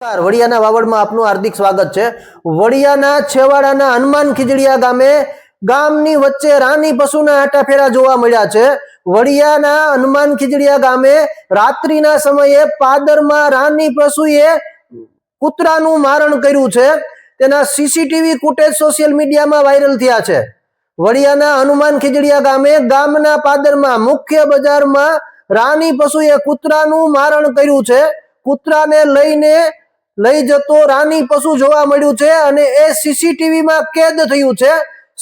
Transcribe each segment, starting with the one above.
વડિયાના વાવડમાં આપનું હાર્દિક સ્વાગત છે। વડિયાના છેવાડાના હનુમાન ખીજડીયા ગામે ગામની વચ્ચે રાની પશુના આટાફેરા જોવા મળ્યા છે। વડિયાના હનુમાન ખીજડીયા ગામે રાત્રિના સમયે પાદરમાં રાની પશુએ કૂતરાનું મારણ કર્યું છે। તેના સીસીટીવી ફૂટેજ સોશિયલ મીડિયામાં વાયરલ થયા છે। વડિયાના હનુમાન ખીજડીયા ગામે ગામના પાદરમાં મુખ્ય બજારમાં રાની પશુએ કૂતરાનું મારણ કર્યું છે। કૂતરાને લઈ જતો રાની પશુ જોવા મળ્યું છે અને એ સીસીટીવીમાં કેદ થયું છે।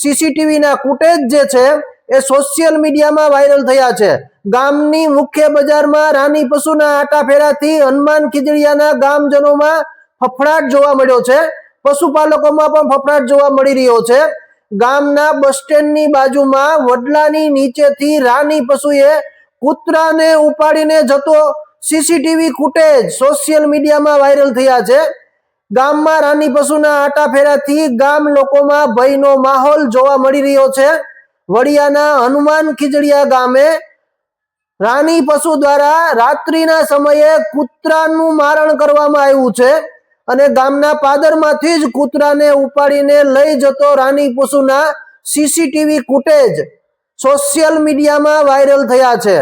સીસીટીવીના ફૂટેજ જે છે એ સોશિયલ મીડિયામાં વાયરલ થયા છે। ગામની મુખ્ય બજારમાં રાની પશુના આટાફેરાથી હનુમાન ખીજડીયાના ગામજનોમાં ફફડાટ જોવા મળ્યો છે। પશુપાલકોમાં પણ ફફડાટ જોવા મળી રહ્યો છે। ગામના બસ સ્ટેન્ડની બાજુમાં વડલાની નીચેથી રાની પશુએ કૂતરાને ઉપાડીને જતો સીસીટીવી ફૂટેજ સોશિયલ મીડિયામાં વાયરલ થયા છે। ગામમાં રાની પશુના આટાફેરાથી ગામ લોકોમાં ભયનો માહોલ જોવા મળી રહ્યો છે। વડિયાના હનુમાન ખીજડીયા ગામે રાની પશુ દ્વારા રાત્રિના સમયે કૂતરાનું મારણ કરવામાં આવ્યું છે અને ગામના પાદરમાંથી જ કૂતરાને ઉપાડીને લઈ જતો રાની પશુના સીસીટીવી ફૂટેજ સોશિયલ મીડિયામાં વાયરલ થયા છે।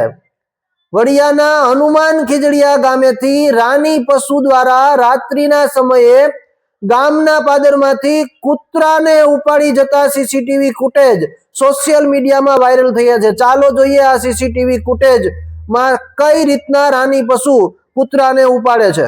વડિયાના હનુમાન ખીજડીયા ગામેથી રાની પશુ દ્વારા રાત્રિના સમયે ગામના પાદરમાંથી કૂતરાને ઉપાડી જતા સીસીટીવી ફૂટેજ સોશિયલ મીડિયામાં વાયરલ થયા છે। ચાલો જોઈએ આ સીસીટીવી ફૂટેજમાં કઈ રીતના રાની પશુ કૂતરાને ઉપાડે છે।